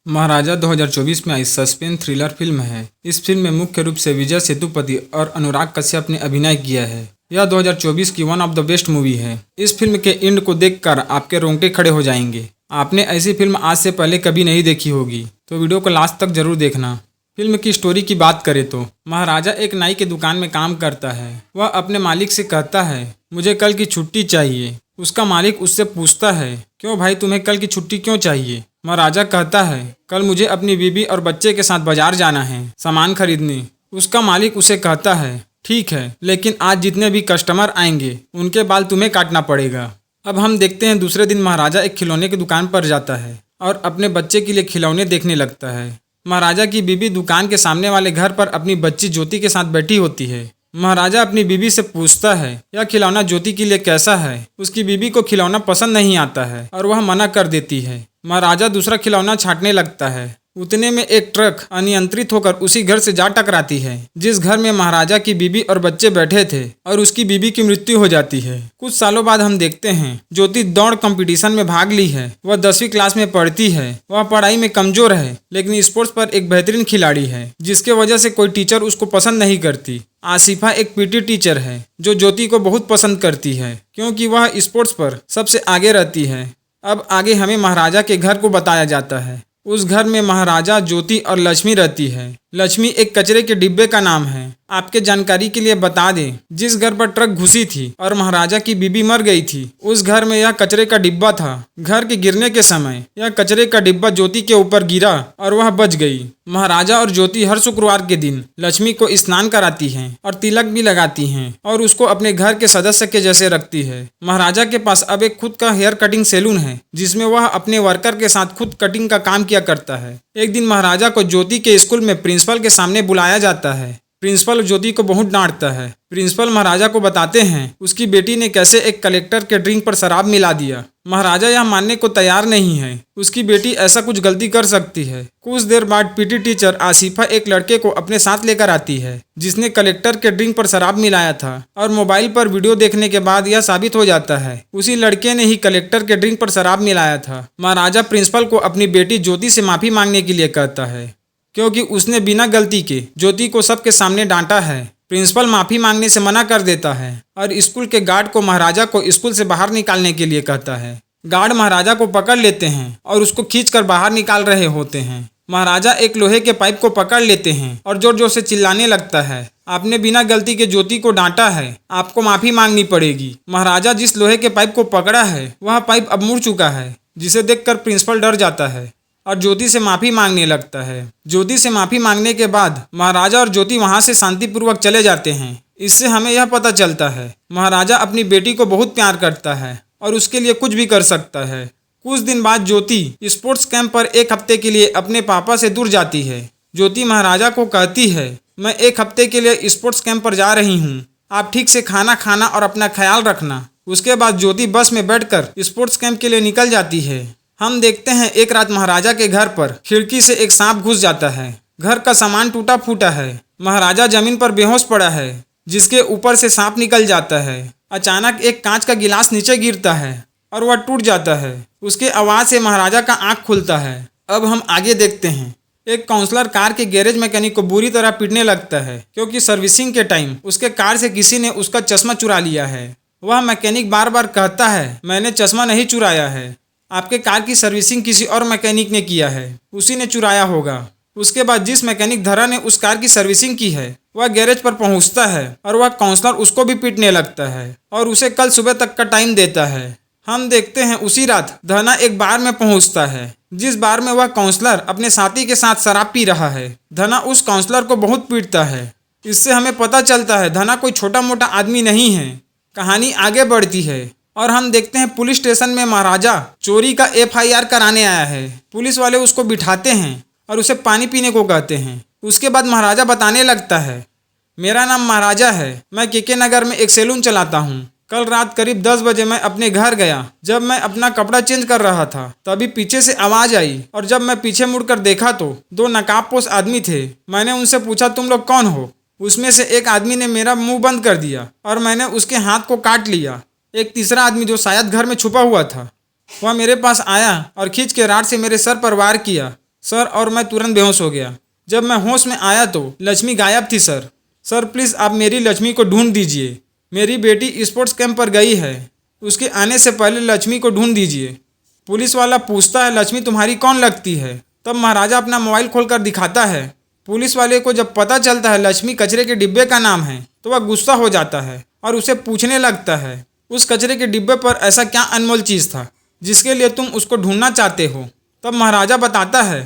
महाराजा 2024 में आई suspense thriller film है। इस फिल्म में मुख्य रूप से विजय सेतुपति और अनुराग कश्यप ने अभिनय किया है। यह 2024 की one of the best movie है। इस फिल्म के एंड को देखकर आपके रोंगटे खड़े हो जाएंगे। आपने ऐसी फिल्म आज से पहले कभी नहीं देखी होगी तो वीडियो को लास्ट तक जरूर देखना। फिल्म की स्टोरी की बात करें तो महाराजा एक नाई की दुकान में काम करता है। वह अपने मालिक से कहता है, मुझे कल की छुट्टी चाहिए। उसका मालिक उससे पूछता है, क्यों भाई, तुम्हें कल की छुट्टी क्यों चाहिए? महाराजा कहता है, कल मुझे अपनी बीवी और बच्चे के साथ बाजार जाना है सामान खरीदने। उसका मालिक उसे कहता है, ठीक है, लेकिन आज जितने भी कस्टमर आएंगे उनके बाल तुम्हें काटना पड़ेगा। अब हम देखते हैं दूसरे दिन महाराजा एक खिलौने की दुकान पर जाता है और अपने बच्चे के लिए खिलौने देखने लगता है। महाराजा की बीवी दुकान के सामने वाले घर पर अपनी बच्ची ज्योति के साथ बैठी होती है। महाराजा अपनी बीवी से पूछता है, यह खिलौना ज्योति के लिए कैसा है? उसकी बीवी को खिलौना पसंद नहीं आता है और वह मना कर देती है। महाराजा दूसरा खिलौना छांटने लगता है। उतने में एक ट्रक अनियंत्रित होकर उसी घर से जा टकराती है जिस घर में महाराजा की बीवी और बच्चे बैठे थे, और उसकी बीवी की मृत्यु हो जाती है। कुछ सालों बाद हम देखते हैं ज्योति दौड़ कंपटीशन में भाग ली है। वह 10वीं क्लास में पढ़ती है। वह पढ़ाई में कमजोर है लेकिन स्पोर्ट्स पर एक बेहतरीन खिलाड़ी है, जिसके वजह से कोई टीचर उसको पसंद नहीं करती। आसिफा एक पीटी टीचर है जो ज्योति को बहुत पसंद करती है क्योंकि वह स्पोर्ट्स पर सबसे आगे रहती है। अब आगे हमें महाराजा के घर को बताया जाता है। उस घर में महाराजा, ज्योति और लक्ष्मी रहती है। लक्ष्मी एक कचरे के डिब्बे का नाम है। आपके जानकारी के लिए बता दें, जिस घर पर ट्रक घुसी थी और महाराजा की बीबी मर गई थी, उस घर में यह कचरे का डिब्बा था। घर के गिरने के समय यह कचरे का डिब्बा ज्योति के ऊपर गिरा और वह बच गई। महाराजा और ज्योति हर शुक्रवार के दिन लक्ष्मी को स्नान कराती हैं और तिलक भी लगाती हैं और उसको अपने घर के सदस्य के जैसे रखती है। महाराजा के पास अब एक खुद का हेयर कटिंग सैलून है जिसमें वह अपने वर्कर के साथ खुद कटिंग का काम किया करता है। एक दिन महाराजा को ज्योति के स्कूल में प्रिंसिपल के सामने बुलाया जाता है। प्रिंसिपल ज्योति को बहुत डांटता है। प्रिंसिपल महाराजा को बताते हैं उसकी बेटी ने कैसे एक कलेक्टर के ड्रिंक पर शराब मिला दिया। महाराजा यह मानने को तैयार नहीं है, उसकी बेटी ऐसा कुछ गलती कर सकती है। कुछ देर बाद पीटी टीचर आसिफा एक लड़के को अपने साथ लेकर आती है जिसने कलेक्टर के ड्रिंक पर शराब मिलाया था, और मोबाइल पर वीडियो देखने के बाद यह साबित हो जाता है उसी लड़के ने ही कलेक्टर के ड्रिंक पर शराब मिलाया था। महाराजा प्रिंसिपल को अपनी बेटी ज्योति से माफी मांगने के लिए कहता है क्योंकि उसने बिना गलती के ज्योति को सबके सामने डांटा है। प्रिंसिपल माफी मांगने से मना कर देता है और स्कूल के गार्ड को महाराजा को स्कूल से बाहर निकालने के लिए कहता है। गार्ड महाराजा को पकड़ लेते हैं और उसको खींचकर बाहर निकाल रहे होते हैं। महाराजा एक लोहे के पाइप को पकड़ लेते हैं और जोर जोर से चिल्लाने लगता है, आपने बिना गलती के ज्योति को डांटा है, आपको माफी मांगनी पड़ेगी। महाराजा जिस लोहे के पाइप को पकड़ा है वह पाइप अब मुड़ चुका है, जिसे देखकर प्रिंसिपल डर जाता है और ज्योति से माफी मांगने लगता है। ज्योति से माफी मांगने के बाद महाराजा और ज्योति वहां से शांतिपूर्वक चले जाते हैं। इससे हमें यह पता चलता है महाराजा अपनी बेटी को बहुत प्यार करता है और उसके लिए कुछ भी कर सकता है। कुछ दिन बाद ज्योति स्पोर्ट्स कैंप पर एक हफ्ते के लिए अपने पापा से दूर जाती है। ज्योति महाराजा को कहती है, मैं एक हफ्ते के लिए स्पोर्ट्स कैंप पर जा रही हूँ, आप ठीक से खाना खाना और अपना ख्याल रखना। उसके बाद ज्योति बस में बैठकर स्पोर्ट्स कैंप के लिए निकल जाती है। हम देखते हैं एक रात महाराजा के घर पर खिड़की से एक सांप घुस जाता है। घर का सामान टूटा फूटा है। महाराजा जमीन पर बेहोश पड़ा है जिसके ऊपर से सांप निकल जाता है। अचानक एक कांच का गिलास नीचे गिरता है और वह टूट जाता है। उसके आवाज से महाराजा का आंख खुलता है। अब हम आगे देखते हैं। एक काउंसलर कार के गैरेज मैकेनिक को बुरी तरह पीटने लगता है क्योंकि सर्विसिंग के टाइम उसके कार से किसी ने उसका चश्मा चुरा लिया है। वह मैकेनिक बार बार कहता है, मैंने चश्मा नहीं चुराया है, आपके कार की सर्विसिंग किसी और मैकेनिक ने किया है, उसी ने चुराया होगा। उसके बाद जिस मैकेनिक धरा ने उस कार की सर्विसिंग की है वह गैरेज पर पहुंचता है और वह काउंसलर उसको भी पीटने लगता है और उसे कल सुबह तक का टाइम देता है। हम देखते हैं उसी रात धना एक बार में पहुंचता है जिस बार में वह काउंसलर अपने साथी के साथ शराब पी रहा है। धना उस काउंसलर को बहुत पीटता है। इससे हमें पता चलता है धना कोई छोटा मोटा आदमी नहीं है। कहानी आगे बढ़ती है और हम देखते हैं पुलिस स्टेशन में महाराजा चोरी का FIR कराने आया है। पुलिस वाले उसको बिठाते हैं और उसे पानी पीने को कहते हैं। उसके बाद महाराजा बताने लगता है, मेरा नाम महाराजा है, मैं KK नगर में एक सैलून चलाता हूँ। कल रात करीब 10 बजे मैं अपने घर गया। जब मैं अपना कपड़ा चेंज कर रहा था तभी पीछे से आवाज आई और जब मैं पीछे मुड़कर देखा तो 2 नकाबपोश आदमी थे। मैंने उनसे पूछा, तुम लोग कौन हो? उसमें से एक आदमी ने मेरा मुंह बंद कर दिया और मैंने उसके हाथ को काट लिया। एक तीसरा आदमी जो शायद घर में छुपा हुआ था वह मेरे पास आया और खींच के राड से मेरे सर पर वार किया। सर और मैं तुरंत बेहोश हो गया। जब मैं होश में आया तो लक्ष्मी गायब थी सर। सर प्लीज़ आप मेरी लक्ष्मी को ढूंढ दीजिए। मेरी बेटी स्पोर्ट्स कैंप पर गई है, उसके आने से पहले लक्ष्मी को ढूंढ दीजिए। पुलिस वाला पूछता है लक्ष्मी तुम्हारी कौन लगती है। तब महाराजा अपना मोबाइल खोलकर दिखाता है। पुलिस वाले को जब पता चलता है लक्ष्मी कचरे के डिब्बे का नाम है तो वह गुस्सा हो जाता है और उसे पूछने लगता है उस कचरे के डिब्बे पर ऐसा क्या अनमोल चीज़ था जिसके लिए तुम उसको ढूंढना चाहते हो। तब महाराजा बताता है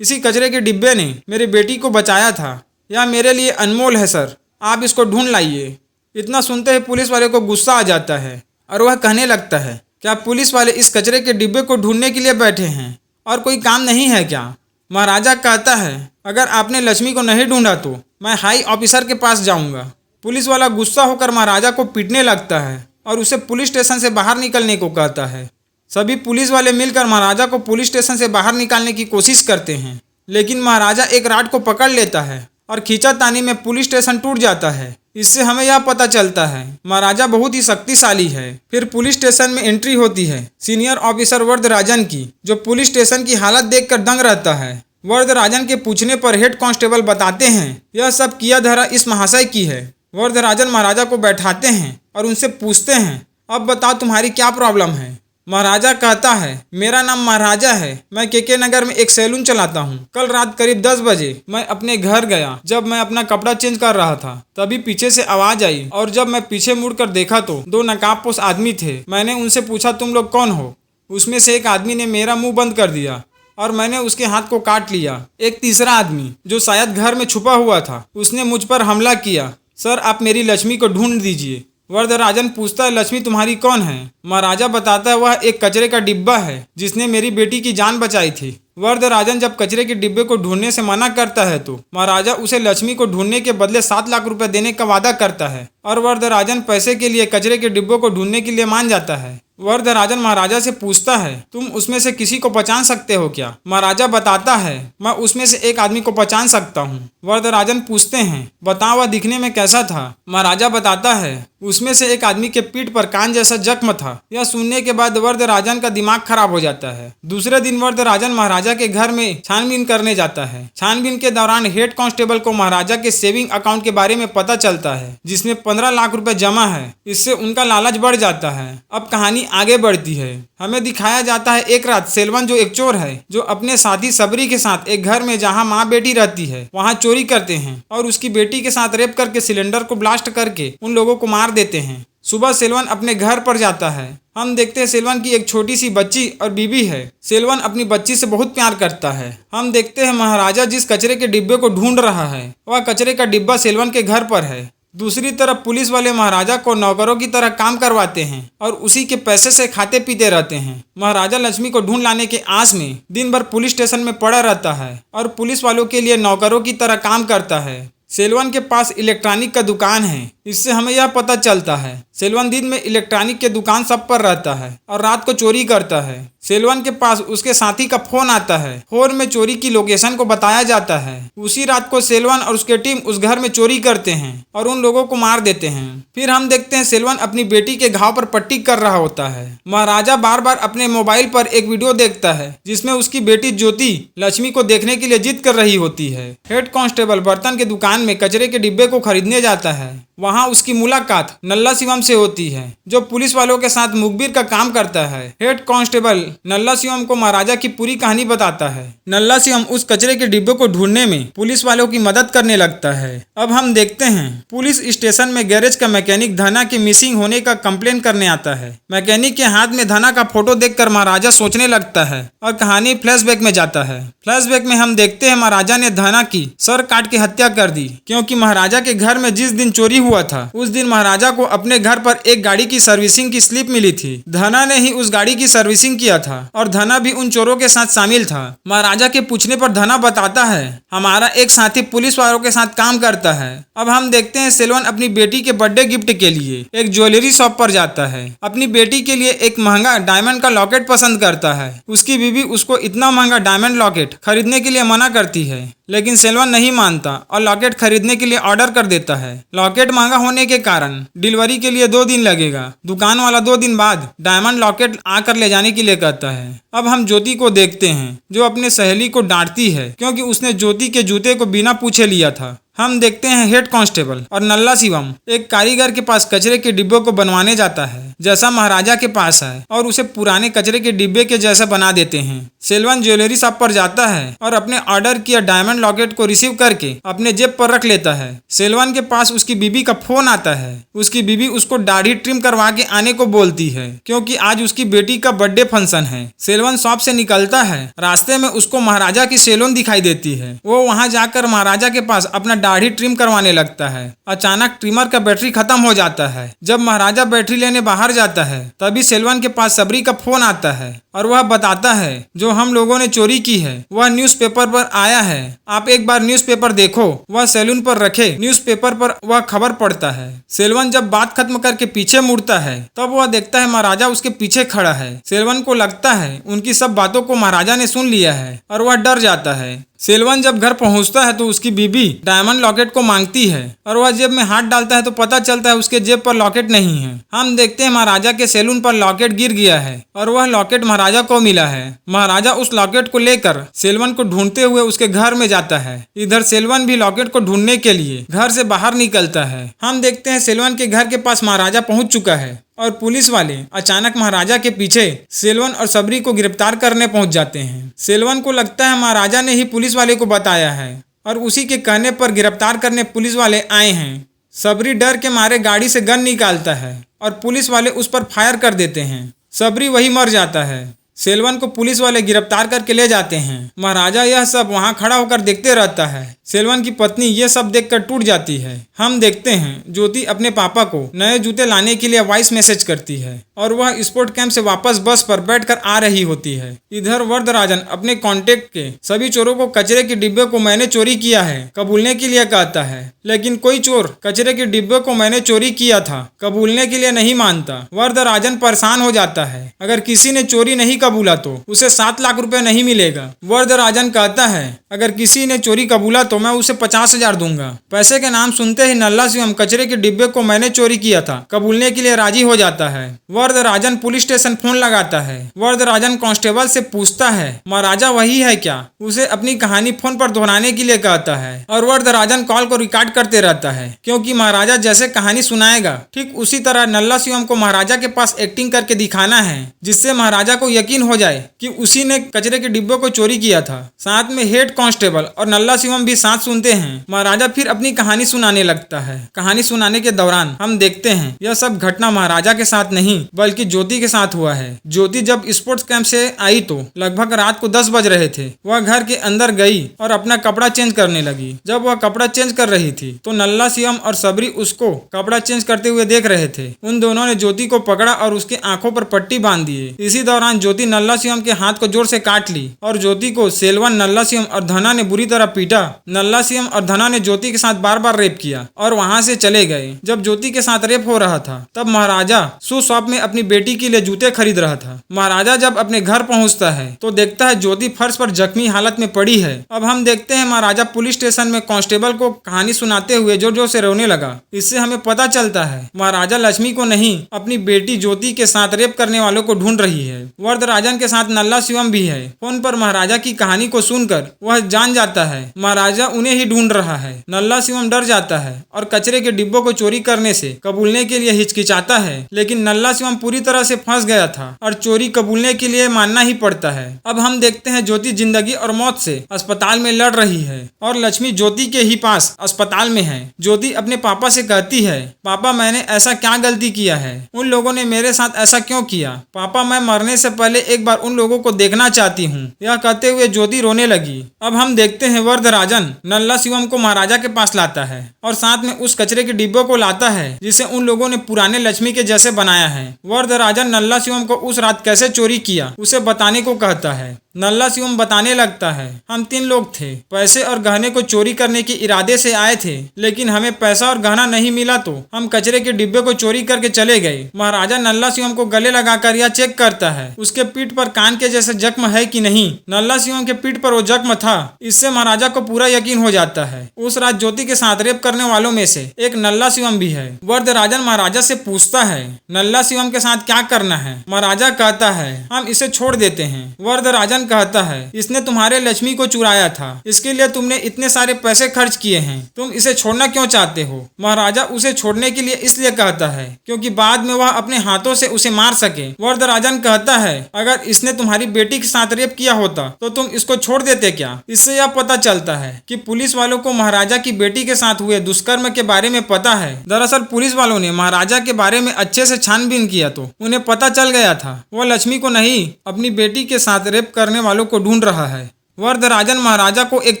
इसी कचरे के डिब्बे ने मेरी बेटी को बचाया था, यह मेरे लिए अनमोल है सर, आप इसको ढूंढ लाइए। इतना सुनते ही पुलिस वाले को गुस्सा आ जाता है और वह कहने लगता है क्या पुलिस वाले इस कचरे के डिब्बे को ढूंढने के लिए बैठे हैं और कोई काम नहीं है क्या। महाराजा कहता है अगर आपने लक्ष्मी को नहीं ढूंढा तो मैं हाई ऑफिसर के पास जाऊंगा। पुलिस वाला गुस्सा होकर महाराजा को पीटने लगता है और उसे पुलिस स्टेशन से बाहर निकलने को कहता है। सभी पुलिस वाले मिलकर महाराजा को पुलिस स्टेशन से बाहर निकालने की कोशिश करते हैं, लेकिन महाराजा एक राड को पकड़ लेता है और खींचातानी में पुलिस स्टेशन टूट जाता है। इससे हमें यह पता चलता है महाराजा बहुत ही शक्तिशाली है। फिर पुलिस स्टेशन में एंट्री होती है सीनियर ऑफिसर वरदराजन की, जो पुलिस स्टेशन की हालत देखकर दंग रहता है। वरदराजन के पूछने पर हेड कांस्टेबल बताते हैं यह सब किया धरा इस महाशय की है। वरदराजन महाराजा को बैठाते हैं और उनसे पूछते हैं अब बताओ तुम्हारी क्या प्रॉब्लम है। महाराजा कहता है मेरा नाम महाराजा है, मैं केके नगर में एक सैलून चलाता हूँ। कल रात करीब 10 बजे मैं अपने घर गया। जब मैं अपना कपड़ा चेंज कर रहा था तभी पीछे से आवाज आई और जब मैं पीछे मुड़कर देखा तो 2 नकाबपोश आदमी थे। मैंने उनसे पूछा तुम लोग कौन हो। उसमें से एक आदमी ने मेरा मुंह बंद कर दिया और मैंने उसके हाथ को काट लिया। एक तीसरा आदमी जो शायद घर में छुपा हुआ था उसने मुझ पर हमला किया। सर आप मेरी लक्ष्मी को ढूंढ दीजिए। वरदराजन पूछता है लक्ष्मी तुम्हारी कौन है। महाराजा बताता है वह एक कचरे का डिब्बा है जिसने मेरी बेटी की जान बचाई थी। वरदराजन जब कचरे के डिब्बे को ढूंढने से मना करता है तो महाराजा उसे लक्ष्मी को ढूंढने के बदले 7 लाख रुपए देने का वादा करता है और वरदराजन पैसे के लिए कचरे के डिब्बे को ढूंढने के लिए मान जाता है। वरदराजन महाराजा से पूछता है तुम उसमें से किसी को पहचान सकते हो क्या। महाराजा बताता है मैं उसमें से एक आदमी को पहचान सकता हूँ। वरदराजन पूछते हैं बताओ वह दिखने में कैसा था। महाराजा बताता है उसमें से एक आदमी के पीठ पर कान जैसा जख्म था। यह सुनने के बाद वरदराजन का दिमाग खराब हो जाता है। दूसरे दिन वरदराजन महाराजा के घर में छानबीन करने जाता है। छानबीन के दौरान हेड कांस्टेबल को महाराजा के सेविंग अकाउंट के बारे में पता चलता है जिसमें 15 लाख रुपए जमा है। इससे उनका लालच बढ़ जाता है। अब कहानी आगे बढ़ती है। हमें दिखाया जाता है एक रात सेल्वन जो एक चोर है जो अपने साथी सबरी के साथ एक घर में जहां माँ बेटी रहती है वहां चोरी करते हैं और उसकी बेटी के साथ रेप करके सिलेंडर को ब्लास्ट करके उन लोगों को मार देते हैं। सुबह सेल्वन अपने घर पर जाता है। हम देखते हैं सेल्वन की एक छोटी सी बच्ची और बीबी है। सेल्वन अपनी बच्ची से बहुत प्यार करता है। हम देखते हैं महाराजा जिस कचरे के डिब्बे को ढूंढ रहा है वह कचरे का डिब्बा सेल्वन के घर पर है। दूसरी तरफ पुलिस वाले महाराजा को नौकरों की तरह काम करवाते हैं और उसी के पैसे से खाते पीते रहते हैं। महाराजा लक्ष्मी को ढूंढ लाने के आस में दिन भर पुलिस स्टेशन में पड़ा रहता है और पुलिस वालों के लिए नौकरों की तरह काम करता है। सेल्वन के पास इलेक्ट्रॉनिक का दुकान है। इससे हमें यह पता चलता है सेल्वन दिन में इलेक्ट्रॉनिक के दुकान सब पर रहता है और रात को चोरी करता है। सेल्वन के पास उसके साथी का फोन आता है। फोन में चोरी की लोकेशन को बताया जाता है। उसी रात को सेल्वन और उसके टीम उस घर में चोरी करते हैं और उन लोगों को मार देते हैं। फिर हम देखते हैं सेल्वन अपनी बेटी के घाव पर पट्टी कर रहा होता है। महाराजा बार बार अपने मोबाइल पर एक वीडियो देखता है जिसमें उसकी बेटी ज्योति लक्ष्मी को देखने के लिए जिद कर रही होती है। हेड कांस्टेबल बर्तन के दुकान में कचरे के डिब्बे को खरीदने जाता है। वहां उसकी मुलाकात नल्ला शिवम से होती है जो पुलिस वालों के साथ मुखबिर का काम करता है। हेड कांस्टेबल नल्ला शिवम को महाराजा की पूरी कहानी बताता है। नल्ला शिवम उस कचरे के डिब्बे को ढूंढने में पुलिस वालों की मदद करने लगता है। अब हम देखते हैं पुलिस स्टेशन में गैरेज का मैकेनिक धना के मिसिंग होने का कंप्लेन करने आता है। मैकेनिक के हाथ में धना का फोटो देखकर महाराजा सोचने लगता है और कहानी फ्लैशबैक में जाता है। फ्लैशबैक में हम देखते हैं महाराजा ने धना की सर काट के हत्या कर दी क्योंकि महाराजा के घर में जिस दिन चोरी हुआ था उस दिन महाराजा को अपने घर पर एक गाड़ी की सर्विसिंग की स्लिप मिली थी। धना ने ही उस गाड़ी की सर्विसिंग किया था और धना भी उन चोरों के साथ शामिल था। महाराजा के पूछने पर धना बताता है हमारा एक साथी पुलिस वालों के साथ काम करता है। अब हम देखते हैं सेल्वन अपनी बेटी के बर्थडे गिफ्ट के लिए एक ज्वेलरी शॉप पर जाता है। अपनी बेटी के लिए एक महंगा डायमंड का लॉकेट पसंद करता है। उसकी बीवी उसको इतना महंगा डायमंड लॉकेट खरीदने के लिए मना करती है लेकिन सेल्वन नहीं मानता और लॉकेट खरीदने के लिए ऑर्डर कर देता है। लॉकेट महंगा होने के कारण डिलीवरी के लिए 2 दिन लगेगा। दुकान वाला 2 दिन बाद डायमंड लॉकेट आकर ले जाने के लिए कहता है। अब हम ज्योति को देखते हैं जो अपने सहेली को डांटती है क्योंकि उसने ज्योति के जूते को बिना पूछे लिया था। हम देखते हैं हेड कांस्टेबल और नल्ला शिवम एक कारीगर के पास कचरे के डिब्बों को बनवाने जाता है जैसा महाराजा के पास है और उसे पुराने कचरे के डिब्बे के जैसा बना देते हैं। सेल्वन ज्वेलरी शॉप पर जाता है और अपने ऑर्डर किया डायमंड लॉकेट को रिसीव करके अपने जेब पर रख लेता है। सेल्वन के पास उसकी बीबी का फोन आता है। उसकी बीबी उसको दाढ़ी ट्रिम करवा के आने को बोलती है क्योंकि आज उसकी बेटी का बर्थडे फंक्शन है। सेल्वन शॉप से निकलता है। रास्ते में उसको महाराजा की सैलून दिखाई देती है। वो वहां जाकर महाराजा के पास अपना दाढ़ी ट्रिम करवाने लगता है। अचानक ट्रिमर का बैटरी खत्म हो जाता है। जब महाराजा बैटरी लेने बाहर जाता है तभी सेल्वन के पास सबरी का फोन आता है और वह बताता है जो हम लोगों ने चोरी की है वह न्यूज़पेपर पर आया है, आप एक बार न्यूज़पेपर देखो। वह सैलून पर रखे न्यूज़पेपर पर वह खबर पढ़ता है। सेल्वन जब बात खत्म करके पीछे मुड़ता है तब वह देखता है महाराजा उसके पीछे खड़ा है। सेल्वन को लगता है उनकी सब बातों को महाराजा ने सुन लिया है और वह डर जाता है। सेल्वन जब घर पहुंचता है तो उसकी बीबी डायमंड लॉकेट को मांगती है और वह जेब में हाथ डालता है तो पता चलता है उसके जेब पर लॉकेट नहीं है। हम देखते हैं महाराजा के सैलून पर लॉकेट गिर गया है और वह लॉकेट महाराजा को मिला है। महाराजा उस लॉकेट को लेकर सेल्वन को ढूंढते हुए उसके घर में जाता है। इधर सेल्वन भी लॉकेट को ढूंढने के लिए घर से बाहर निकलता है। हम देखते हैं सेल्वन के घर के पास महाराजा पहुंच चुका है और पुलिस वाले अचानक महाराजा के पीछे सेल्वन और सबरी को गिरफ्तार करने पहुंच जाते हैं। सेल्वन को लगता है महाराजा ने ही पुलिस वाले को बताया है और उसी के कहने पर गिरफ्तार करने पुलिस वाले आए हैं। सबरी डर के मारे गाड़ी से गन निकालता है और पुलिस वाले उस पर फायर कर देते हैं। सबरी वही मर जाता है। सेल्वन को पुलिस वाले गिरफ्तार करके ले जाते हैं। महाराजा यह सब वहां खड़ा होकर देखते रहता है। सेल्वन की पत्नी ये सब देखकर टूट जाती है। हम देखते हैं ज्योति अपने पापा को नए जूते लाने के लिए वॉइस मैसेज करती है और वह स्पोर्ट कैंप से वापस बस पर बैठकर आ रही होती है। इधर वरदराजन अपने कांटेक्ट के सभी चोरों को कचरे के डिब्बे को मैंने चोरी किया है कबूलने के लिए कहता है, लेकिन कोई चोर कचरे के डिब्बे को मैंने चोरी किया था कबूलने के लिए नहीं मानता। वरदराजन परेशान हो जाता है। अगर किसी ने चोरी नहीं कबूला तो उसे 7 लाख रुपए नहीं मिलेगा। वरदराजन कहता है अगर किसी ने चोरी कबूला तो मैं उसे 50,000 दूंगा। पैसे के नाम सुनते ही नल्ला शिवम कचरे के डिब्बे को मैंने चोरी किया था कबूलने के लिए राजी हो जाता है। वरदराजन पुलिस स्टेशन फोन लगाता है। वरदराजन कांस्टेबल से पूछता है महाराजा वही है क्या। उसे अपनी कहानी फोन पर दोहराने के लिए कहता है और वरदराजन कॉल को रिकॉर्ड करते रहता है क्योंकि महाराजा जैसे कहानी सुनाएगा ठीक उसी तरह नल्ला शिवम को महाराजा के पास एक्टिंग करके दिखाना है जिससे महाराजा को यकीन हो जाए कि उसी ने कचरे के डिब्बे को चोरी किया था। साथ में हेड कांस्टेबल और नल्ला शिवम भी साथ सुनते हैं। महाराजा फिर अपनी कहानी सुनाने लगता है। कहानी सुनाने के दौरान हम देखते हैं यह सब घटना महाराजा के साथ नहीं बल्कि ज्योति के साथ हुआ है। ज्योति जब स्पोर्ट्स कैंप से आई तो लगभग रात को 10 बज रहे थे। वह घर के अंदर गई और अपना कपड़ा चेंज करने लगी। जब वह कपड़ा चेंज कर रही थी तो नल्ला शिवम और सबरी उसको कपड़ा चेंज करते हुए देख रहे थे। उन दोनों ने ज्योति को पकड़ा और उसके आंखों पर पट्टी बांध दिए। इसी दौरान ज्योति नल्ला शिवम के हाथ को जोर से काट ली और ज्योति को सेल्वन, नल्ला शिवम और धना ने बुरी तरह पीटा। नल्ला शिवम और धना ने ज्योति के साथ बार बार रेप किया और वहां से चले गए। जब ज्योति के साथ रेप हो रहा था तब महाराजा शू शॉप में अपनी बेटी के लिए जूते खरीद रहा था। महाराजा जब अपने घर पहुंचता है तो देखता है ज्योति फर्श पर जख्मी हालत में पड़ी है। अब हम देखते हैं महाराजा पुलिस स्टेशन में कांस्टेबल को कहानी सुनाते हुए जोर जोर से रोने लगा। इससे हमें पता चलता है महाराजा लक्ष्मी को नहीं अपनी बेटी ज्योति के साथ रेप करने वालों को ढूंढ रही है। वरदराजन के साथ नल्ला शिवम भी है। फोन पर महाराजा की कहानी को सुनकर वह जान जाता है महाराजा उन्हें ही ढूंढ रहा है। नल्ला शिवम डर जाता है और कचरे के डिब्बों को चोरी करने से कबूलने के लिए हिचकिचाता है, लेकिन नल्ला शिवम पूरी तरह से फंस गया था और चोरी कबूलने के लिए मानना ही पड़ता है। अब हम देखते हैं ज्योति जिंदगी और मौत से अस्पताल में लड़ रही है और लक्ष्मी ज्योति के ही पास अस्पताल में है। ज्योति अपने पापा से कहती है पापा मैंने ऐसा क्या गलती किया है, उन लोगों ने मेरे साथ ऐसा क्यों किया। पापा मैं मरने से पहले एक बार उन लोगों को देखना चाहती हूँ। यह कहते हुए ज्योति रोने लगी। अब हम देखते हैं वरदराजन नल्ला शिवम को महाराजा के पास लाता है और साथ में उस कचरे के डिब्बों को लाता है जिसे उन लोगों ने पुराने लक्ष्मी के जैसे बनाया है। वरदराजन नल्ला शिवम को उस रात कैसे चोरी किया उसे बताने को कहता है। नल्ला शिवम बताने लगता है, हम 3 लोग थे, पैसे और गहने को चोरी करने के इरादे से आए थे, लेकिन हमें पैसा और गहना नहीं मिला तो हम कचरे के डिब्बे को चोरी करके चले गए। महाराजा नल्ला शिवम को गले लगाकर यह चेक करता है उसके पीठ पर कान के जैसे जख्म है कि नहीं। नल्ला शिवम के पीठ पर वो जख्म था। इससे महाराजा को पूरा यकीन हो जाता है उस रात ज्योति के साथ रेप करने वालों में से एक नल्ला शिवम भी है। वरदराजन महाराजा से पूछता है नल्ला शिवम के साथ क्या करना है। महाराजा कहता है हम इसे छोड़ देते हैं। वरदराजन कहता है इसने तुम्हारे लक्ष्मी को चुराया था, इसके लिए तुमने इतने सारे पैसे खर्च किए हैं, तुम इसे छोड़ना क्यों चाहते हो। महाराजा उसे छोड़ने के लिए इसलिए कहता है क्योंकि बाद में वह अपने हाथों से उसे मार सके। वरदराजन कहता है अगर इसने तुम्हारी बेटी के साथ रेप किया होता तो तुम इसको छोड़ देते क्या। इससे यह पता चलता है कि पुलिस वालों को महाराजा की बेटी के साथ हुए दुष्कर्म के बारे में पता है। दरअसल पुलिस वालों ने महाराजा के बारे में अच्छे से छानबीन किया तो उन्हें पता चल गया था वह लक्ष्मी को नहीं अपनी बेटी के साथ रेप करने वालों को ढूंढ रहा है। वरदराजन महाराजा को एक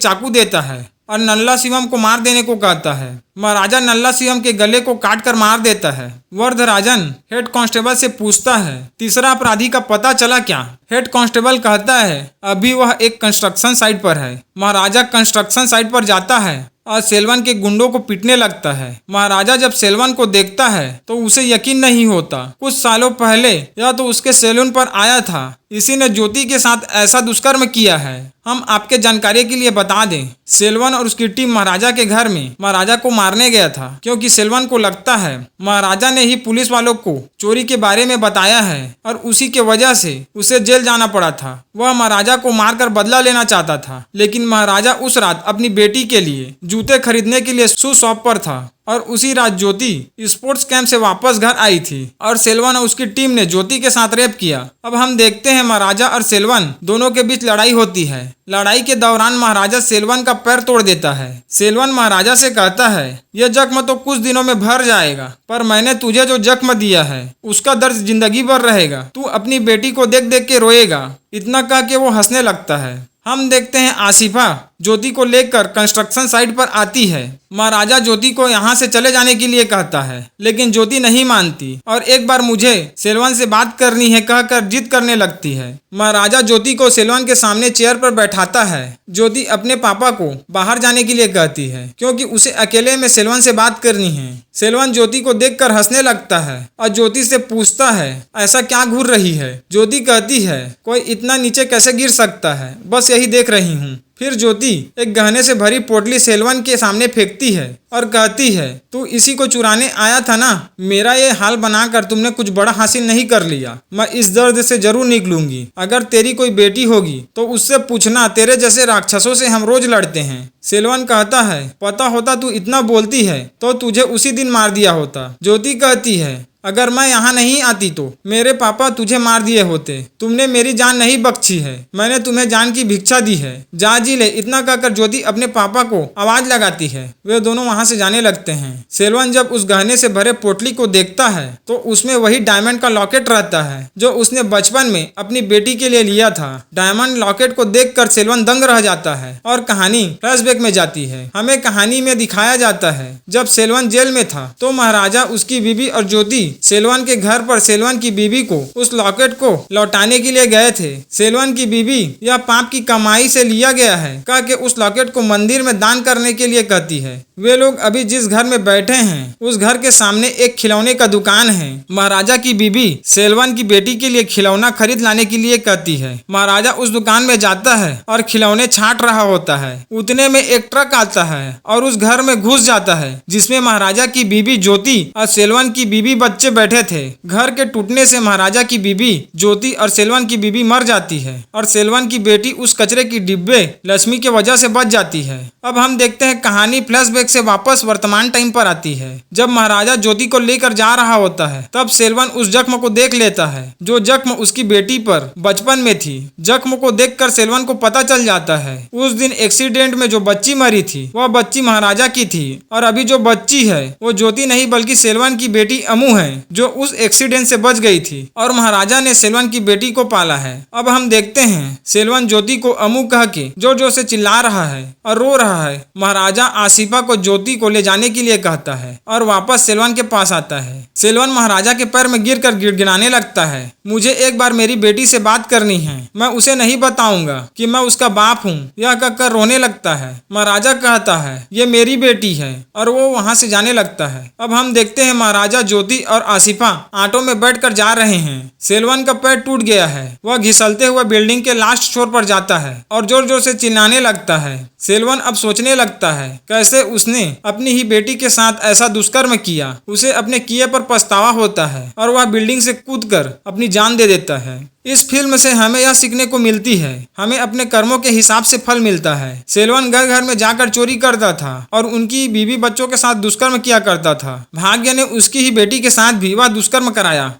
चाकू देता है और नल्ला शिवम को मार देने को कहता है। महाराजा नल्ला शिवम के गले को काट कर मार देता है। वरदराजन हेड कांस्टेबल से पूछता है तीसरा अपराधी का पता चला क्या। हेड कांस्टेबल कहता है अभी वह एक कंस्ट्रक्शन साइट पर है। महाराजा कंस्ट्रक्शन साइट पर जाता है और सेल्वन के गुंडों को पीटने लगता है। महाराजा जब सेल्वन को देखता है तो उसे यकीन नहीं होता। कुछ सालों पहले यह तो उसके सैलून पर आया था, इसी ने ज्योति के साथ ऐसा दुष्कर्म किया है। हम आपके जानकारी के लिए बता दें सेल्वन और उसकी टीम महाराजा के घर में महाराजा को मारने गया था क्योंकि सेल्वन को लगता है महाराजा ने ही पुलिस वालों को चोरी के बारे में बताया है और उसी के वजह से उसे जेल जाना पड़ा था। वह महाराजा को मारकर बदला लेना चाहता था, लेकिन महाराजा उस रात अपनी बेटी के लिए जूते खरीदने के लिए शू शॉप पर था और उसी रात ज्योति स्पोर्ट्स कैंप से वापस घर आई थी और सेल्वन और उसकी टीम ने ज्योति के साथ रेप किया। अब हम देखते हैं महाराजा और सेल्वन दोनों के बीच लड़ाई होती है। लड़ाई के दौरान महाराजा सेल्वन का पैर तोड़ देता है। सेल्वन महाराजा से कहता है यह जख्म तो कुछ दिनों में भर जाएगा, पर मैंने तुझे जो जख्म दिया है उसका दर्द जिंदगी भर रहेगा। तू अपनी बेटी को देख देख के रोएगा। इतना कह के वो हंसने लगता है। हम देखते हैं आसिफा ज्योति को लेकर कंस्ट्रक्शन साइट पर आती है। महाराजा ज्योति को यहाँ से चले जाने के लिए कहता है, लेकिन ज्योति नहीं मानती और एक बार मुझे सेल्वन से बात करनी है कहकर जिद करने लगती है। महाराजा ज्योति को सेल्वन के सामने चेयर पर बैठाता है। ज्योति अपने पापा को बाहर जाने के लिए कहती है क्योंकि उसे अकेले में सेल्वन से बात करनी है। सेल्वन ज्योति को देखकर हंसने लगता है और ज्योति से पूछता है ऐसा क्या घूर रही है। ज्योति कहती है कोई इतना नीचे कैसे गिर सकता है, बस यही देख रही हूँ। फिर ज्योति एक गहने से भरी पोटली सेल्वन के सामने फेंकती है और कहती है तू इसी को चुराने आया था ना। मेरा ये हाल बनाकर तुमने कुछ बड़ा हासिल नहीं कर लिया। मैं इस दर्द से जरूर निकलूंगी। अगर तेरी कोई बेटी होगी तो उससे पूछना, तेरे जैसे राक्षसों से हम रोज लड़ते हैं। सेल्वन कहता है पता होता तू इतना बोलती है तो तुझे उसी दिन मार दिया होता। ज्योति कहती है अगर मैं यहाँ नहीं आती तो मेरे पापा तुझे मार दिए होते। तुमने मेरी जान नहीं बख्शी है, मैंने तुम्हें जान की भिक्षा दी है, जा जी ले। इतना कहकर ज्योति अपने पापा को आवाज लगाती है। वे दोनों वहाँ से जाने लगते हैं। सेल्वन जब उस गहने से भरे पोटली को देखता है तो उसमें वही डायमंड का लॉकेट रहता है जो उसने बचपन में अपनी बेटी के लिए लिया था। डायमंड लॉकेट को देखकर सेल्वन दंग रह जाता है और कहानी फ्लैशबैक में जाती है। हमें कहानी में दिखाया जाता है जब सेल्वन जेल में था तो महाराजा, उसकी बीबी और ज्योति सेल्वन के घर पर सेल्वन की बीबी को उस लॉकेट को लौटाने के लिए गए थे। सेल्वन की बीबी यह पाप की कमाई से लिया गया है कह के उस लॉकेट को मंदिर में दान करने के लिए कहती है। वे लोग अभी जिस घर में बैठे हैं उस घर के सामने एक खिलौने का दुकान है। महाराजा की बीबी सेल्वन की बेटी के लिए खिलौना खरीद लाने के लिए कहती है। महाराजा उस दुकान में जाता है और खिलौने छांट रहा होता है। उतने में एक ट्रक आता है और उस घर में घुस जाता है जिसमें महाराजा की बीबी ज्योति और सेल्वन की बीबी बच्चे बैठे थे। घर के टूटने से महाराजा की बीबी ज्योति और सेल्वन की बीबी मर जाती है और सेल्वन की बेटी उस कचरे की डिब्बे लक्ष्मी के वजह से बच जाती है। अब हम देखते हैं कहानी फ्लैशबैक से वापस वर्तमान टाइम पर आती है। जब महाराजा ज्योति को लेकर जा रहा होता है तब सेल्वन उस जख्म को देख लेता है जो जख्म उसकी बेटी पर बचपन में थी। जख्म को देखकर सेल्वन को पता चल जाता है उस दिन एक्सीडेंट में जो बच्ची मरी थी वह बच्ची महाराजा की थी और अभी जो बच्ची है वो ज्योति नहीं बल्कि सेल्वन की बेटी अमू है। है जो उस एक्सीडेंट से बच गई थी और महाराजा ने सेल्वन की बेटी को पाला है। अब हम देखते हैं सेल्वन ज्योति को अमू कह के जोर जोर से चिल्ला रहा है और रो रहा है। महाराजा आसिफा को ज्योति को ले जाने के लिए कहता है और वापस सेल्वन के पास आता है। सेल्वन महाराजा के पैर में गिरकर गिड़गिड़ाने लगता है, मुझे एक बार मेरी बेटी से बात करनी है, मैं उसे नहीं बताऊंगा कि मैं उसका बाप हूँ। यह कहकर रोने लगता है। महाराजा कहता है ये मेरी बेटी है और वो वहाँ से जाने लगता है। अब हम देखते हैं महाराजा ज्योति और आसिफा ऑटो में बैठकर जा रहे हैं। सेल्वन का पैर टूट गया है, वह घिसलते हुए बिल्डिंग के लास्ट फ्लोर पर जाता है और जोर जोर से चिल्लाने लगता है। सेल्वन अब सोचने लगता है कैसे उसने अपनी ही बेटी के साथ ऐसा दुष्कर्म किया। उसे अपने किए पर पछतावा होता है और वह बिल्डिंग से कूदकर अपनी जान दे देता है। इस फिल्म से हमें यह सीखने को मिलती है, हमें अपने कर्मों के हिसाब से फल मिलता है। सेल्वन घर घर में जाकर चोरी करता था और उनकी बीवी बच्चों के साथ दुष्कर्म किया करता था। भाग्य ने उसकी ही बेटी के साथ भी वह दुष्कर्म कराया।